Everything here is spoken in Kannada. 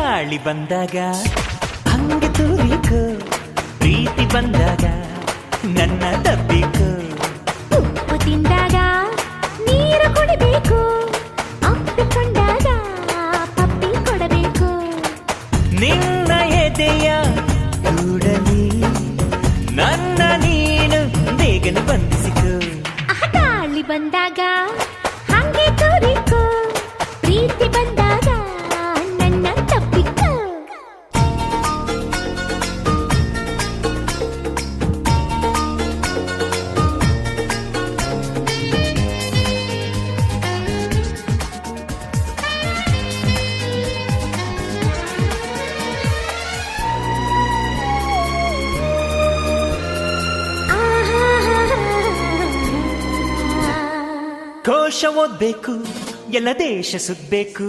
ಗಾಳಿ ಬಂದಾಗ ಹಂಗೆ ತೂರಿಕೋ, ಪ್ರೀತಿ ಬಂದಾಗ ನನ್ನ ತಬ್ಬಿಕೋ. ಉಪ್ಪು ತಿಂದಾಗ ನೀರು ಕುಡಿಬೇಕು, ಅಪ್ಪಿಕೊಂಡಾಗ ಪಪ್ಪಿ ಕೊಡಬೇಕು. ನಿನ್ನ ಎದೆಯ ಕೂಡಲಿ ನನ್ನ ನೀನು ಬೇಗನೆ ಬಂಧಿಸಿಕೋ. ಗಾಳಿ ಬಂದಾಗ ಹಂಗೆ ತೂರಿಕೋ, ಪ್ರೀತಿ ಬಂದಾಗ ನನ್ನ ತಪ್ಪಿಕೋ. ಕೋಶ ಓದ್ಬೇಕು, ಎಲ್ಲ ದೇಶ ಸುತ್ಬೇಕು.